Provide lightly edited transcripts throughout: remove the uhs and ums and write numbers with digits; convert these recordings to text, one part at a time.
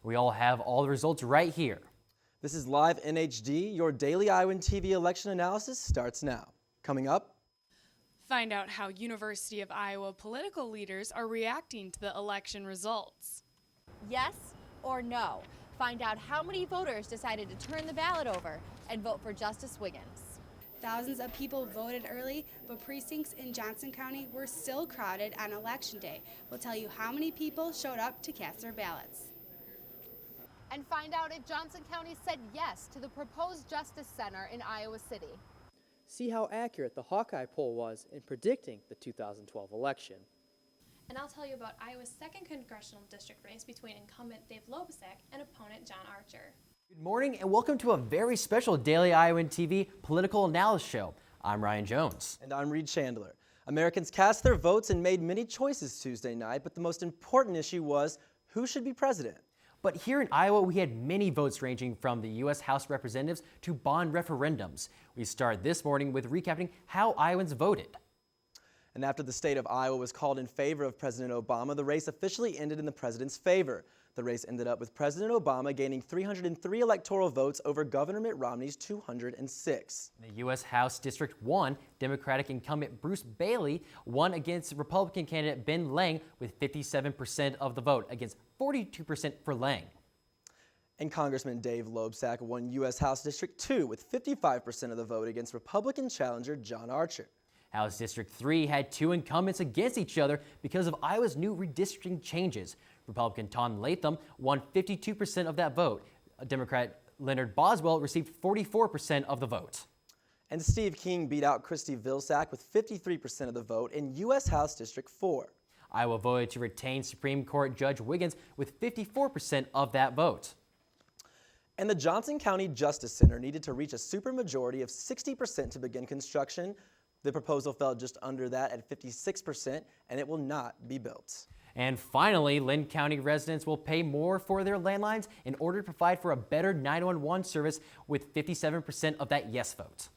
We all have all the results right here. This is Live in HD. Your daily Iowan TV election analysis starts now. Coming up, find out how University of Iowa political leaders are reacting to the election results. Yes or no? Find out how many voters decided to turn the ballot over and vote for Justice Wiggins. Thousands of people voted early, but precincts in Johnson County were still crowded on Election Day. We'll tell you how many people showed up to cast their ballots. And find out if Johnson County said yes to the proposed Justice Center in Iowa City. See how accurate the Hawkeye poll was in predicting the 2012 election. And I'll tell you about Iowa's 2nd congressional district race between incumbent Dave Loebsack and opponent John Archer. Good morning and welcome to a very special Daily Iowan TV political analysis show. I'm Ryan Jones. and I'm Reed Chandler. Americans cast their votes and made many choices Tuesday night, but the most important issue was who should be president. But here in Iowa, we had many votes ranging from the U.S. House of Representatives to bond referendums. We start this morning with recapping how Iowans voted. And after the state of Iowa was called in favor of President Obama, the race officially ended in the president's favor. The race ended up with President Obama gaining 303 electoral votes over Governor Mitt Romney's 206. The U.S. House District 1, Democratic incumbent Bruce Bailey won against Republican candidate Ben Lang with 57% of the vote against 42% for Lang. And Congressman Dave Loebsack won U.S. House District 2 with 55% of the vote against Republican challenger John Archer. House District 3 had two incumbents against each other because of Iowa's new redistricting changes. Republican Tom Latham won 52% of that vote. Democrat Leonard Boswell received 44% of the vote. And Steve King beat out Christy Vilsack with 53% of the vote in U.S. House District 4. Iowa voted to retain Supreme Court Judge Wiggins with 54% of that vote. And the Johnson County Justice Center needed to reach a supermajority of 60% to begin construction. The proposal fell just under that at 56%, and it will not be built. And finally, Lynn County residents will pay more for their landlines in order to provide for a better 911 service with 57% of that yes vote.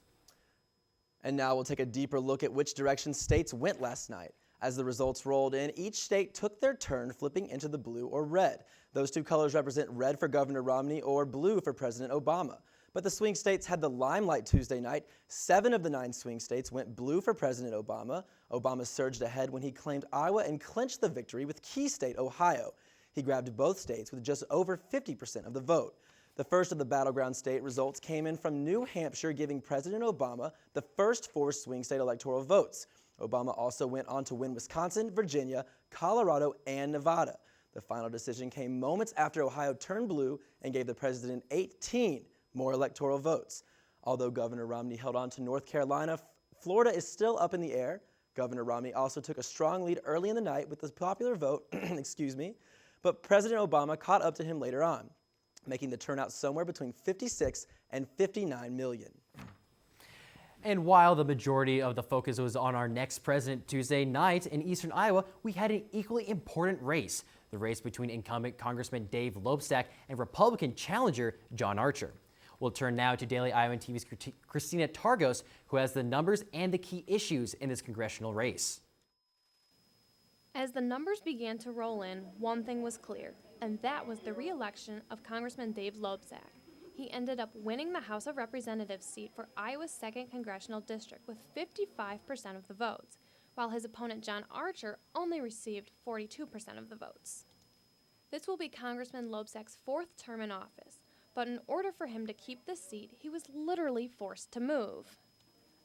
And now we'll take a deeper look at which direction states went last night. As the results rolled in, each state took their turn flipping into the blue or red. Those two colors represent red for Governor Romney or blue for President Obama. But the swing states had the limelight Tuesday night. 7 of the 9 swing states went blue for President Obama. Obama surged ahead when he claimed Iowa and clinched the victory with key state Ohio. He grabbed both states with just over 50% of the vote. The first of the battleground state results came in from New Hampshire, giving President Obama the first 4 swing state electoral votes. Obama also went on to win Wisconsin, Virginia, Colorado, and Nevada. The final decision came moments after Ohio turned blue and gave the president 18 more electoral votes. Although Governor Romney held on to North Carolina, Florida is still up in the air. Governor Romney also took a strong lead early in the night with the popular vote, but President Obama caught up to him later on, making the turnout somewhere between 56 and 59 million. And while the majority of the focus was on our next president Tuesday night in eastern Iowa, we had an equally important race, the race between incumbent Congressman Dave Loebsack and Republican challenger John Archer. We'll turn now to Daily Iowan TV's Christina Targos, who has the numbers and the key issues in this congressional race. As the numbers began to roll in, one thing was clear, and that was the re-election of Congressman Dave Loebsack. He ended up winning the House of Representatives seat for Iowa's 2nd congressional district with 55% of the votes, while his opponent John Archer only received 42% of the votes. This will be Congressman Loebsack's 4th term in office, but in order for him to keep this seat, he was literally forced to move.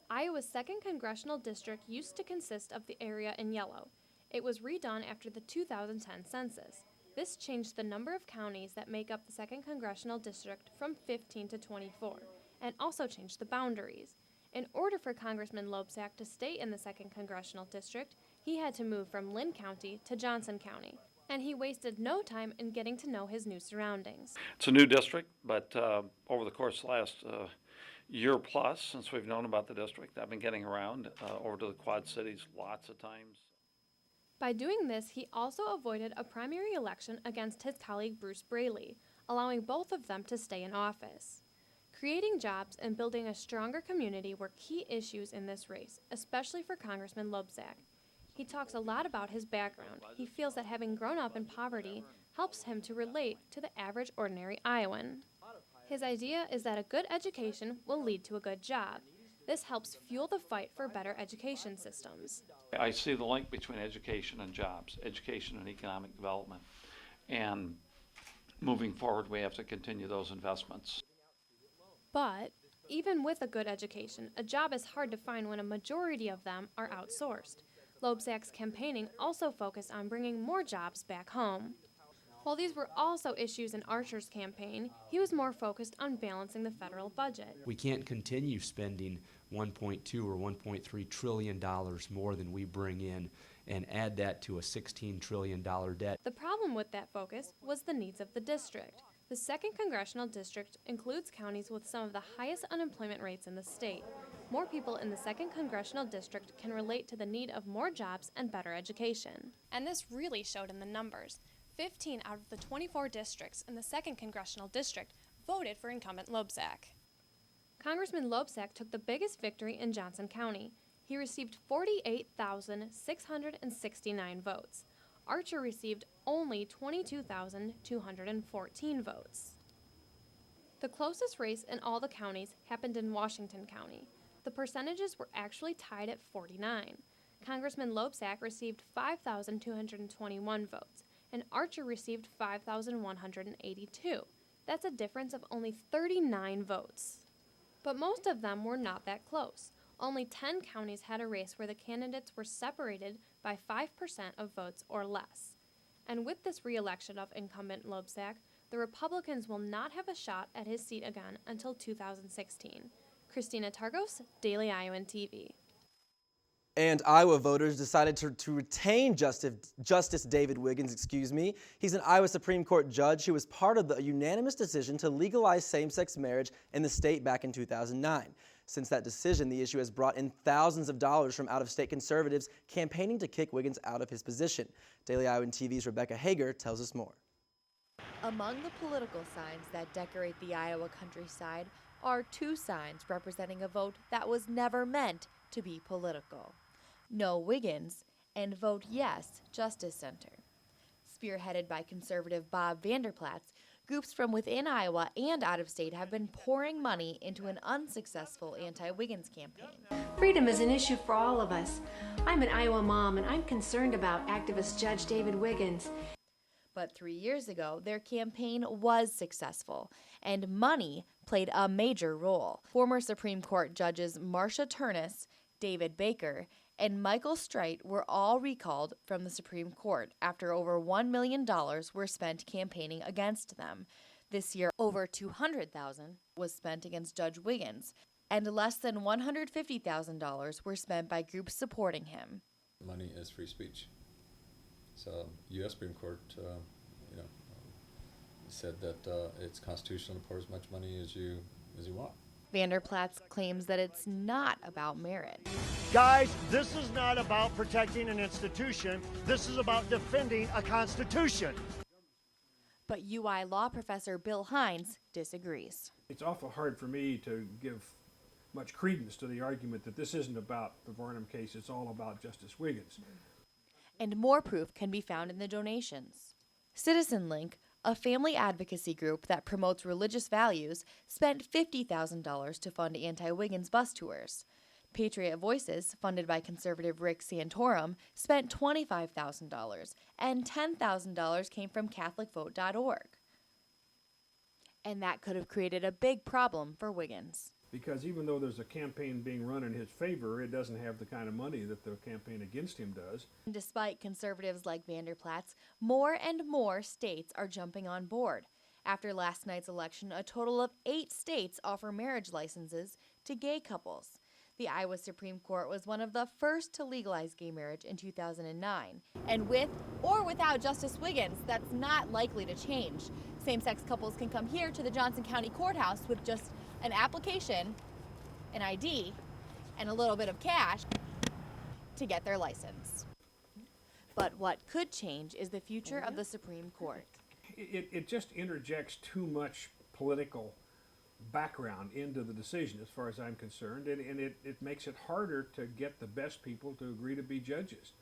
Iowa's 2nd congressional district used to consist of the area in yellow. It was redone after the 2010 census. This changed the number of counties that make up the 2nd congressional district from 15 to 24, and also changed the boundaries. In order for Congressman Loebsack to stay in the 2nd congressional district, he had to move from Lynn County to Johnson County, and he wasted no time in getting to know his new surroundings. It's a new district, but over the course of the last year plus since we've known about the district, I've been getting around over to the Quad Cities lots of times. By doing this, he also avoided a primary election against his colleague Bruce Braley, allowing both of them to stay in office. Creating jobs and building a stronger community were key issues in this race, especially for Congressman Loebsack. He talks a lot about his background. He feels that having grown up in poverty helps him to relate to the average ordinary Iowan. His idea is that a good education will lead to a good job. This helps fuel the fight for better education systems. I see the link between education and jobs, education and economic development. And moving forward, we have to continue those investments. But even with a good education, a job is hard to find when a majority of them are outsourced. Loebsack's campaigning also focused on bringing more jobs back home. While these were also issues in Archer's campaign, he was more focused on balancing the federal budget. We can't continue spending $1.2 or $1.3 trillion more than we bring in and add that to a $16 trillion debt. The problem with that focus was the needs of the district. The 2nd Congressional District includes counties with some of the highest unemployment rates in the state. More people in the 2nd Congressional District can relate to the need of more jobs and better education. And this really showed in the numbers. 15 out of the 24 districts in the 2nd Congressional District voted for incumbent Loebsack. Congressman Loebsack took the biggest victory in Johnson County. He received 48,669 votes. Archer received only 22,214 votes. The closest race in all the counties happened in Washington County. The percentages were actually tied at 49. Congressman Loebsack received 5,221 votes, and Archer received 5,182. That's a difference of only 39 votes. But most of them were not that close. Only 10 counties had a race where the candidates were separated by 5% of votes or less. And with this re-election of incumbent Loebsack, the Republicans will not have a shot at his seat again until 2016. Christina Targos, Daily Iowan TV. And Iowa voters decided to retain Justice David Wiggins, He's an Iowa Supreme Court judge who was part of the unanimous decision to legalize same-sex marriage in the state back in 2009. Since that decision, the issue has brought in thousands of dollars from out-of-state conservatives campaigning to kick Wiggins out of his position. Daily Iowan TV's Rebecca Hager tells us more. Among the political signs that decorate the Iowa countryside are 2 signs representing a vote that was never meant to be political. No Wiggins and Vote Yes Justice Center. Spearheaded by conservative Bob Vanderplatz, groups from within Iowa and out of state have been pouring money into an unsuccessful anti-Wiggins campaign. Freedom is an issue for all of us. I'm an Iowa mom and I'm concerned about activist Judge David Wiggins. But 3 years ago, their campaign was successful, and money played a major role. Former Supreme Court judges Marcia Turnus, David Baker, and Michael Streit were all recalled from the Supreme Court after over $1 million were spent campaigning against them. This year, over $200,000 was spent against Judge Wiggins, and less than $150,000 were spent by groups supporting him. Money is free speech. So, U.S. Supreme Court, said that it's constitutional to pour as much money as you want. Vanderplatz claims that it's not about merit. Guys, this is not about protecting an institution. This is about defending a constitution. But UI law professor Bill Hines disagrees. It's awful hard for me to give much credence to the argument that this isn't about the Varnum case, it's all about Justice Wiggins. And more proof can be found in the donations. Citizen Link, a family advocacy group that promotes religious values, spent $50,000 to fund anti-Wiggins bus tours. Patriot Voices, funded by conservative Rick Santorum, spent $25,000, and $10,000 came from CatholicVote.org. And that could have created a big problem for Wiggins. Because even though there's a campaign being run in his favor, it doesn't have the kind of money that the campaign against him does. Despite conservatives like Vanderplatz, more and more states are jumping on board. After last night's election, a total of 8 states offer marriage licenses to gay couples. The Iowa Supreme Court was one of the first to legalize gay marriage in 2009. And with or without Justice Wiggins, that's not likely to change. Same-sex couples can come here to the Johnson County Courthouse with just an application, an ID, and a little bit of cash to get their license. But what could change is the future of the Supreme Court. It just interjects too much political background into the decision as far as I'm concerned, and it makes it harder to get the best people to agree to be judges.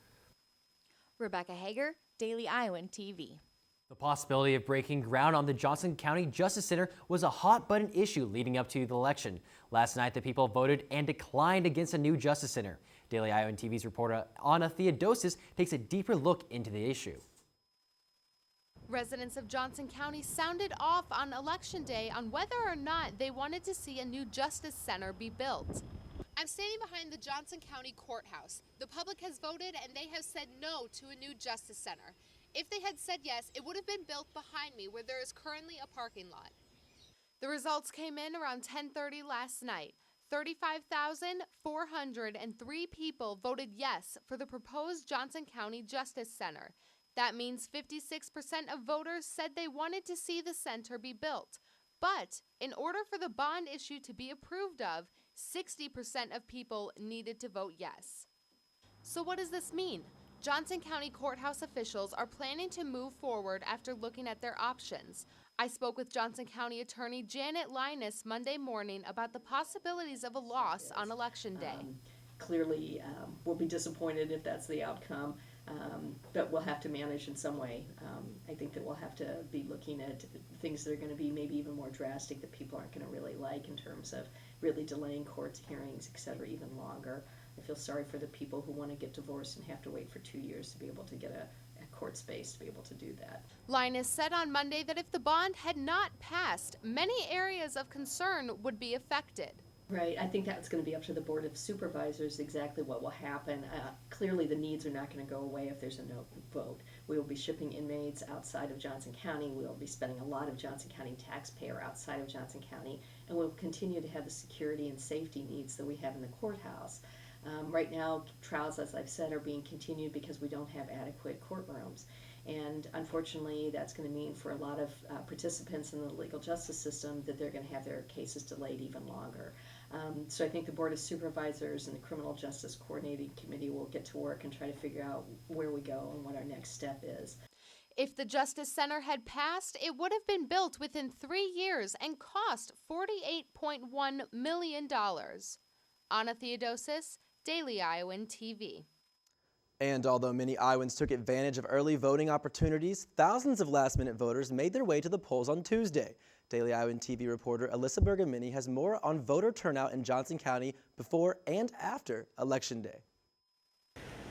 Rebecca Hager, Daily Iowan TV. The possibility of breaking ground on the Johnson County Justice Center was a hot-button issue leading up to the election. Last night, the people voted and declined against a new Justice Center. Daily Iowan TV's reporter Anna Theodosis takes a deeper look into the issue. Residents of Johnson County sounded off on Election Day on whether or not they wanted to see a new Justice Center be built. I'm standing behind the Johnson County Courthouse. The public has voted and they have said no to a new Justice Center. If they had said yes, it would have been built behind me where there is currently a parking lot. The results came in around 10:30 last night. 35,403 people voted yes for the proposed Johnson County Justice Center. That means 56% of voters said they wanted to see the center be built. But in order for the bond issue to be approved of, 60% of people needed to vote yes. So what does this mean? Johnson County Courthouse officials are planning to move forward after looking at their options. I spoke with Johnson County Attorney Janet Linus Monday morning about the possibilities of a loss on Election Day. Clearly, we'll be disappointed if that's the outcome, but we'll have to manage in some way. I think that we'll have to be looking at things that are going to be maybe even more drastic that people aren't going to really like in terms of really delaying court hearings, et cetera, even longer. I feel sorry for the people who want to get divorced and have to wait for 2 years to be able to get a court space to be able to do that. Linus said on Monday that if the bond had not passed, many areas of concern would be affected. Right, I think that's going to be up to the Board of Supervisors exactly what will happen. Clearly the needs are not going to go away if there's a no vote. We will be shipping inmates outside of Johnson County. We will be spending a lot of Johnson County taxpayer outside of Johnson County, and we'll continue to have the security and safety needs that we have in the courthouse. Right now, trials, as I've said, are being continued because we don't have adequate courtrooms. And unfortunately, that's going to mean for a lot of participants in the legal justice system that they're going to have their cases delayed even longer. So I think the Board of Supervisors and the Criminal Justice Coordinating Committee will get to work and try to figure out where we go and what our next step is. If the Justice Center had passed, it would have been built within 3 years and cost $48.1 million. Anna Theodosis, Daily Iowan TV. And although many Iowans took advantage of early voting opportunities, thousands of last-minute voters made their way to the polls on Tuesday. Daily Iowan TV reporter Alyssa Bergamini has more on voter turnout in Johnson County before and after Election Day.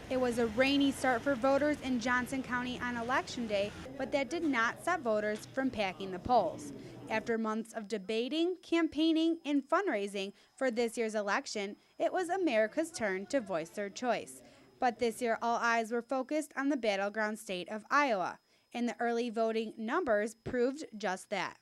It was a rainy start for voters in Johnson County on Election Day, but that did not stop voters from packing the polls. After months of debating, campaigning, and fundraising for this year's election, it was America's turn to voice their choice. But this year, all eyes were focused on the battleground state of Iowa, and the early voting numbers proved just that.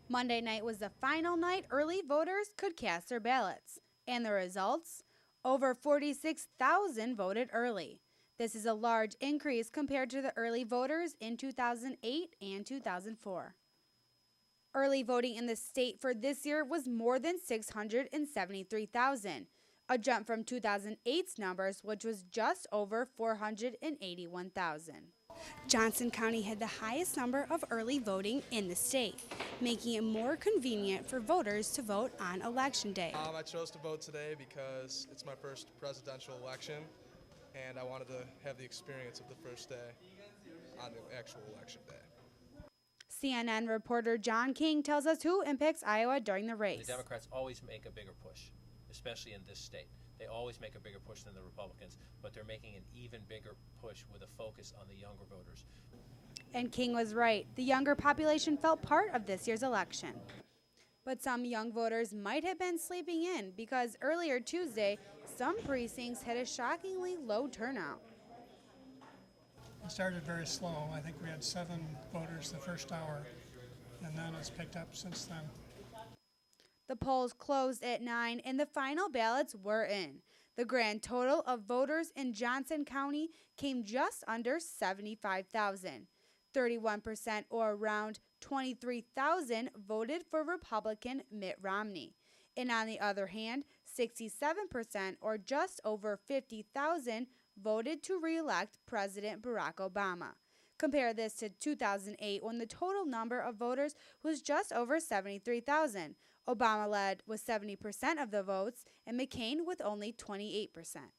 Monday night was the final night early voters could cast their ballots. And the results? Over 46,000 voted early. This is a large increase compared to the early voters in 2008 and 2004. Early voting in the state for this year was more than 673,000, a jump from 2008's numbers, which was just over 481,000. Johnson County had the highest number of early voting in the state, making it more convenient for voters to vote on Election Day. I chose to vote today because it's my first presidential election, and I wanted to have the experience of the first day on the actual election day. CNN reporter John King tells us who impacts Iowa during the race. The Democrats always make a bigger push, especially in this state. They always make a bigger push than the Republicans, but they're making an even bigger push with a focus on the younger voters. And King was right. The younger population felt part of this year's election. But some young voters might have been sleeping in because earlier Tuesday, some precincts had a shockingly low turnout. It started very slow. I think we had 7 voters the first hour, and then it's picked up since then. The polls closed at 9 and the final ballots were in. The grand total of voters in Johnson County came just under 75,000. 31% or around 23,000 voted for Republican Mitt Romney. And on the other hand, 67% or just over 50,000 voted to re-elect President Barack Obama. Compare this to 2008 when the total number of voters was just over 73,000. Obama led with 70% of the votes and McCain with only 28%.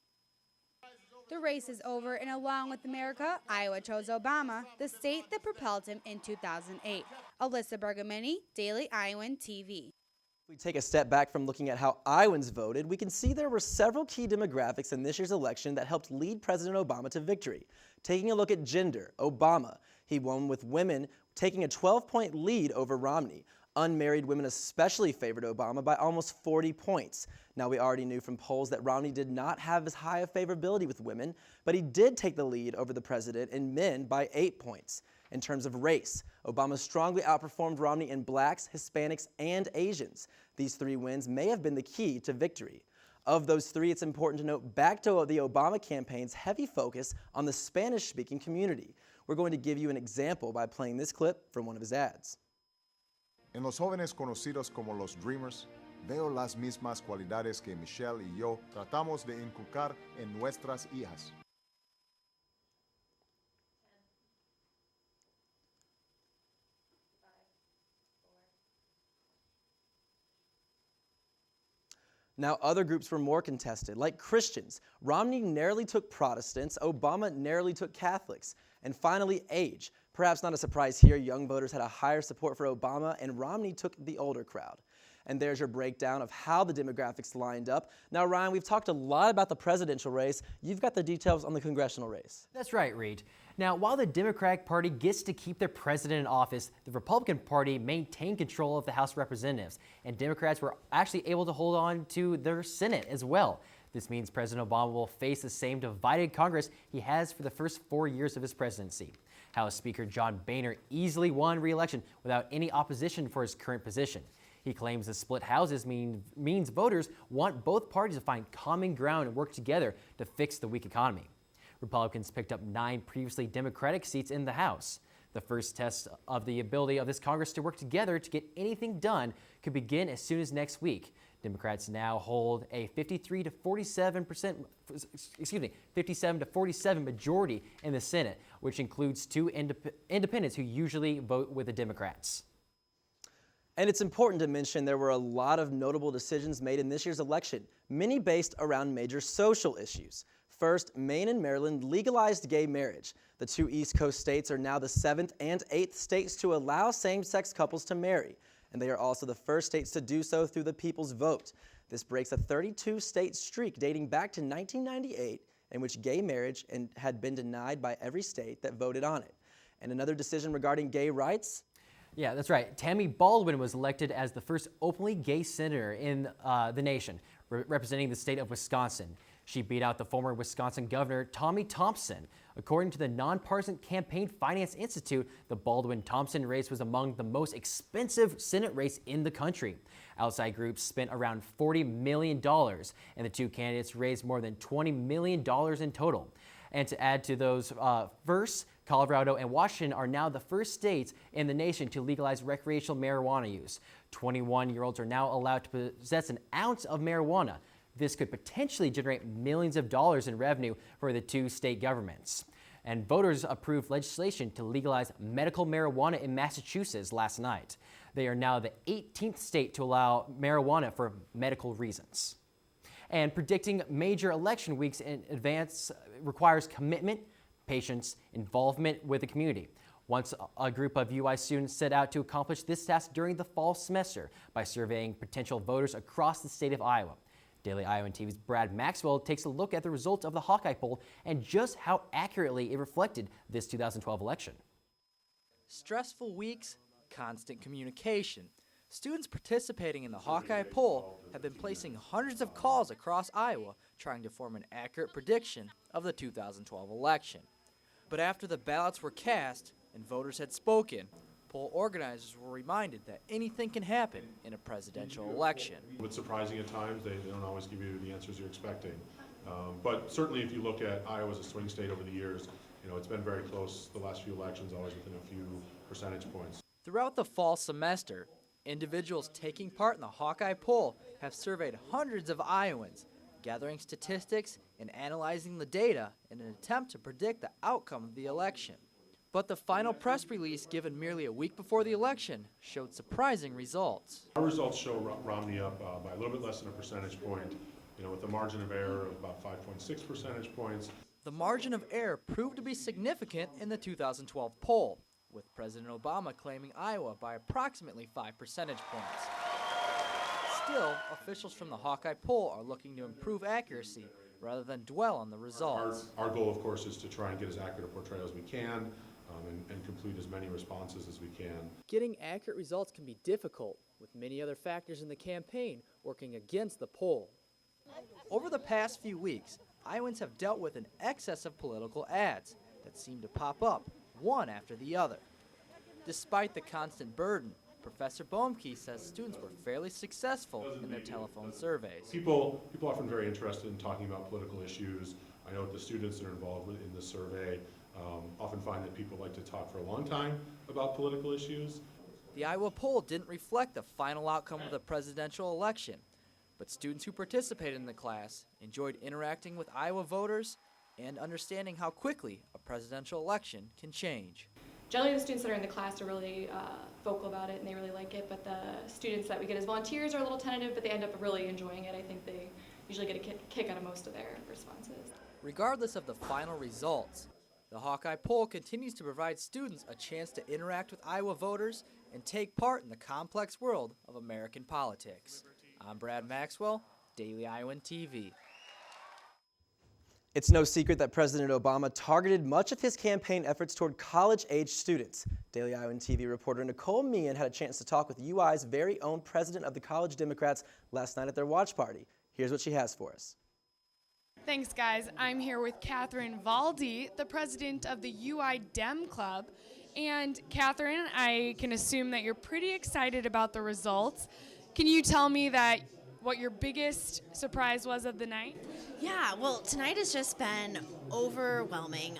The race is over, and along with America, Iowa chose Obama, the state that propelled him in 2008. Alyssa Bergamini, Daily Iowan TV. If we take a step back from looking at how Iowans voted, we can see there were several key demographics in this year's election that helped lead President Obama to victory. Taking a look at gender, Obama, he won with women taking a 12-point lead over Romney. Unmarried women especially favored Obama by almost 40 points. Now, we already knew from polls that Romney did not have as high a favorability with women, but he did take the lead over the president in men by 8 points. In terms of race, Obama strongly outperformed Romney in blacks, Hispanics, and Asians. These 3 wins may have been the key to victory. Of those 3, it's important to note back to the Obama campaign's heavy focus on the Spanish-speaking community. We're going to give you an example by playing this clip from one of his ads. En los jóvenes conocidos como los Dreamers, veo las mismas cualidades que Michelle y yo tratamos de inculcar en nuestras hijas. Now, other groups were more contested, like Christians. Romney narrowly took Protestants, Obama narrowly took Catholics. And finally, age. Perhaps not a surprise here, young voters had a higher support for Obama, and Romney took the older crowd. And there's your breakdown of how the demographics lined up. Now, Ryan, we've talked a lot about the presidential race. You've got the details on the congressional race. That's right, Reed. Now, while the Democratic Party gets to keep their president in office, the Republican Party maintained control of the House of Representatives, and Democrats were actually able to hold on to their Senate as well. This means President Obama will face the same divided Congress he has for the first 4 years of his presidency. House Speaker John Boehner easily won re-election without any opposition for his current position. He claims the split houses means voters want both parties to find common ground and work together to fix the weak economy. Republicans picked up 9 previously Democratic seats in the House. The first test of the ability of this Congress to work together to get anything done could begin as soon as next week. Democrats now hold a 57 to 47 majority in the Senate, which includes 2 independents who usually vote with the Democrats. And it's important to mention there were a lot of notable decisions made in this year's election, many based around major social issues. First, Maine and Maryland legalized gay marriage. The 2 East Coast states are now the 7th and 8th states to allow same-sex couples to marry, and they are also the first states to do so through the people's vote. This breaks a 32-state streak dating back to 1998 in which gay marriage had been denied by every state that voted on it. And another decision regarding gay rights? Yeah, that's right. Tammy Baldwin was elected as the first openly gay senator in the nation, representing the state of Wisconsin. She beat out the former Wisconsin governor, Tommy Thompson. According to the Nonpartisan Campaign Finance Institute, the Baldwin-Thompson race was among the most expensive Senate race in the country. Outside groups spent around $40 million, and the 2 candidates raised more than $20 million in total. And to add to those first, Colorado and Washington are now the first states in the nation to legalize recreational marijuana use. 21-year-olds are now allowed to possess an ounce of marijuana. This could potentially generate millions of dollars in revenue for the 2 state governments. And voters approved legislation to legalize medical marijuana in Massachusetts last night. They are now the 18th state to allow marijuana for medical reasons. And predicting major election weeks in advance requires commitment, patience, involvement with the community. Once a group of UI students set out to accomplish this task during the fall semester by surveying potential voters across the state of Iowa. Daily Iowan TV's Brad Maxwell takes a look at the results of the Hawkeye poll and just how accurately it reflected this 2012 election. Stressful weeks, constant communication. Students participating in the Hawkeye poll have been placing hundreds of calls across Iowa trying to form an accurate prediction of the 2012 election. But after the ballots were cast and voters had spoken, poll organizers were reminded that anything can happen in a presidential election. It's surprising at times. They don't always give you the answers you're expecting. But certainly if you look at Iowa as a swing state over the years, it's been very close the last few elections, always within a few percentage points. Throughout the fall semester, individuals taking part in the Hawkeye poll have surveyed hundreds of Iowans, gathering statistics and analyzing the data in an attempt to predict the outcome of the election. But the final press release given merely a week before the election showed surprising results. Our results show Romney up by a little bit less than a percentage point, with a margin of error of about 5.6 percentage points. The margin of error proved to be significant in the 2012 poll, with President Obama claiming Iowa by approximately 5 percentage points. Still, officials from the Hawkeye poll are looking to improve accuracy rather than dwell on the results. Our goal, of course, is to try and get as accurate a portrayal as we can and complete as many responses as we can. Getting accurate results can be difficult, with many other factors in the campaign working against the poll. Over the past few weeks, Iowans have dealt with an excess of political ads that seem to pop up one after the other. Despite the constant burden, Professor Boehmke says students were fairly successful in their telephone surveys. People are often very interested in talking about political issues. I know that the students that are involved in the survey often find that people like to talk for a long time about political issues. The Iowa poll didn't reflect the final outcome of the presidential election, but students who participated in the class enjoyed interacting with Iowa voters and understanding how quickly a presidential election can change. Generally, the students that are in the class are really vocal about it and they really like it, but the students that we get as volunteers are a little tentative, but they end up really enjoying it. I think they usually get a kick out of most of their responses. Regardless of the final results, the Hawkeye poll continues to provide students a chance to interact with Iowa voters and take part in the complex world of American politics. I'm Brad Maxwell, Daily Iowan TV. It's no secret that President Obama targeted much of his campaign efforts toward college-age students. Daily Iowan TV reporter Nicole Meehan had a chance to talk with UI's very own president of the College Democrats last night at their watch party. Here's what she has for us. Thanks, guys. I'm here with Catherine Valdi, the president of the UI Dem Club. And Catherine, I can assume that you're pretty excited about the results. Can you tell me what your biggest surprise was of the night? Yeah, well, tonight has just been overwhelming.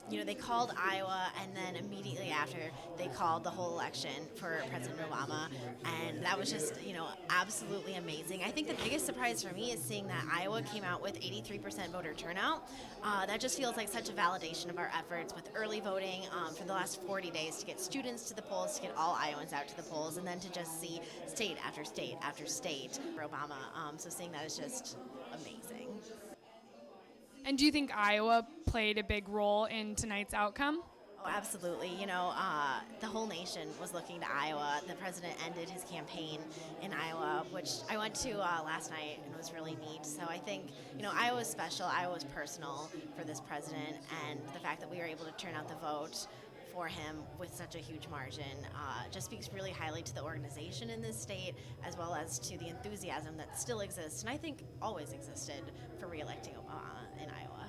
They called Iowa, and then immediately after, they called the whole election for President Obama, and that was just, absolutely amazing. I think the biggest surprise for me is seeing that Iowa came out with 83% voter turnout. That just feels like such a validation of our efforts with early voting for the last 40 days to get students to the polls, to get all Iowans out to the polls, and then to just see state after state after state for Obama. So seeing that is just amazing. And do you think Iowa played a big role in tonight's outcome? Oh, absolutely. The whole nation was looking to Iowa. The president ended his campaign in Iowa, which I went to last night and was really neat. So I think, Iowa's special, Iowa's personal for this president, and the fact that we were able to turn out the vote for him with such a huge margin just speaks really highly to the organization in this state, as well as to the enthusiasm that still exists, and I think always existed, for re-electing Obama in Iowa.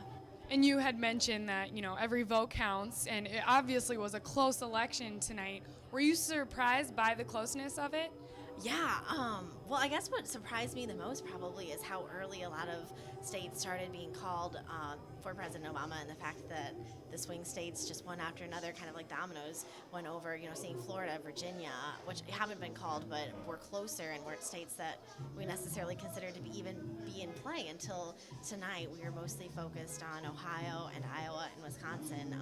And you had mentioned that, every vote counts, and it obviously was a close election tonight. Were you surprised by the closeness of it? Yeah, well, I guess what surprised me the most probably is how early a lot of states started being called for President Obama, and the fact that the swing states just one after another, kind of like dominoes, went over, seeing Florida, Virginia, which haven't been called, but were closer and weren't states that we necessarily considered to be in play until tonight. We were mostly focused on Ohio and Iowa and Wisconsin,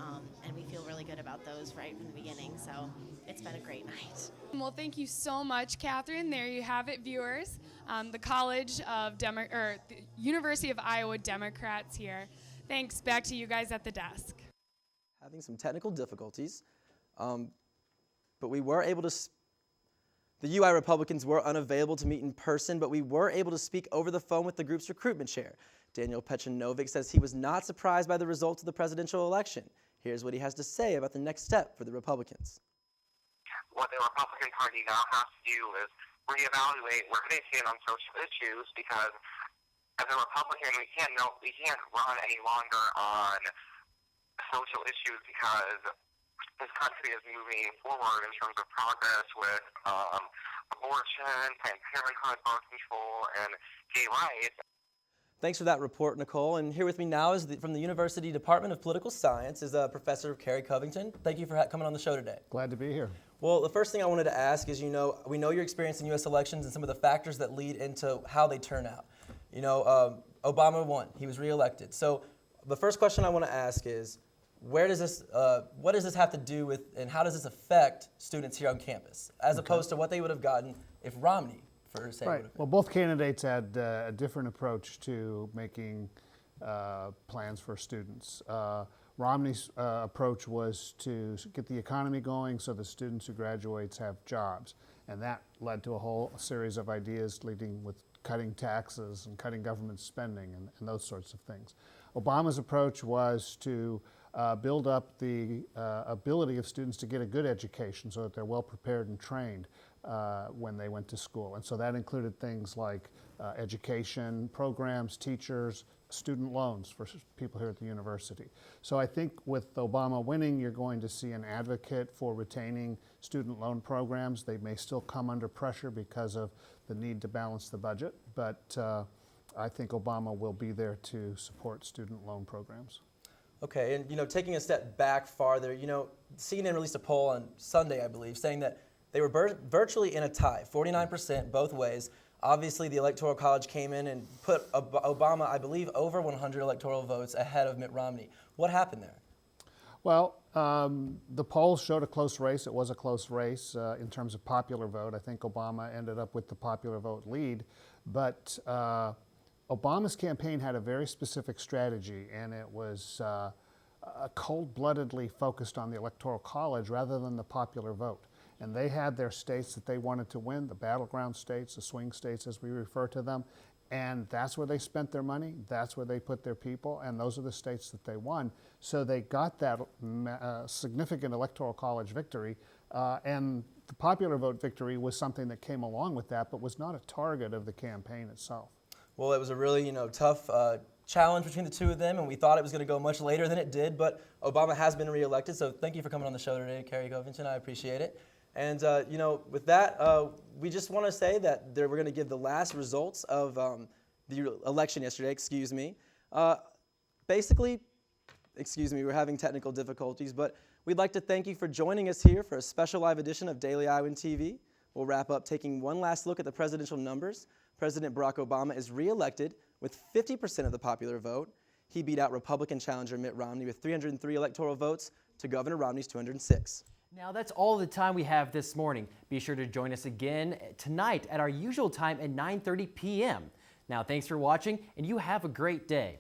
and we feel really good about those right from the beginning, so it's been a great night. Well, thank you so much, Catherine. There you have it, viewers. The University of Iowa Democrats here. Thanks. Back to you guys at the desk. Having some technical difficulties, but we were able to. The UI Republicans were unavailable to meet in person, but we were able to speak over the phone with the group's recruitment chair. Daniel Pechanovic says he was not surprised by the results of the presidential election. Here's what he has to say about the next step for the Republicans. What the Republican Party now has to do is reevaluate where they stand on social issues, because as a Republican, we can't run any longer on social issues, because this country is moving forward in terms of progress with abortion, Planned Parenthood, birth control, and gay rights. Thanks for that report, Nicole. And here with me now is from the University Department of Political Science is Professor Carrie Covington. Thank you for coming on the show today. Glad to be here. Well, the first thing I wanted to ask is, we know your experience in U.S. elections and some of the factors that lead into how they turn out. Obama won. He was reelected. So the first question I want to ask is, what does this have to do with, and how does this affect students here on campus, as opposed to what they would have gotten if Romney, for say, right. Well, both candidates had a different approach to making plans for students. Romney's approach was to get the economy going so the students who graduate have jobs. And that led to a whole series of ideas leading with cutting taxes and cutting government spending and those sorts of things. Obama's approach was to build up the ability of students to get a good education so that they're well prepared and trained when they went to school. And so that included things like education programs, teachers, student loans for people here at the university. So I think with Obama winning, you're going to see an advocate for retaining student loan programs. They may still come under pressure because of the need to balance the budget, but I think Obama will be there to support student loan programs. Okay, and taking a step back farther, CNN released a poll on Sunday, I believe, saying that they were virtually in a tie, 49% both ways. Obviously, the Electoral College came in and put Obama, I believe, over 100 electoral votes ahead of Mitt Romney. What happened there? Well, the polls showed a close race. It was a close race in terms of popular vote. I think Obama ended up with the popular vote lead, but Obama's campaign had a very specific strategy, and it was cold-bloodedly focused on the Electoral College rather than the popular vote. And they had their states that they wanted to win, the battleground states, the swing states as we refer to them, and that's where they spent their money, that's where they put their people, and those are the states that they won. So they got that significant Electoral College victory, and the popular vote victory was something that came along with that, but was not a target of the campaign itself. Well, it was a really, tough challenge between the two of them, and we thought it was going to go much later than it did, but Obama has been reelected, so thank you for coming on the show today, Kerry Covington. I appreciate it. And, with that, we just want to say that we're going to give the last results of the election yesterday, basically, we're having technical difficulties, but we'd like to thank you for joining us here for a special live edition of Daily Iowan TV. We'll wrap up taking one last look at the presidential numbers. President Barack Obama is reelected with 50% of the popular vote. He beat out Republican challenger Mitt Romney with 303 electoral votes to Governor Romney's 206. Now that's all the time we have this morning. Be sure to join us again tonight at our usual time at 9:30 p.m. Now thanks for watching, and you have a great day.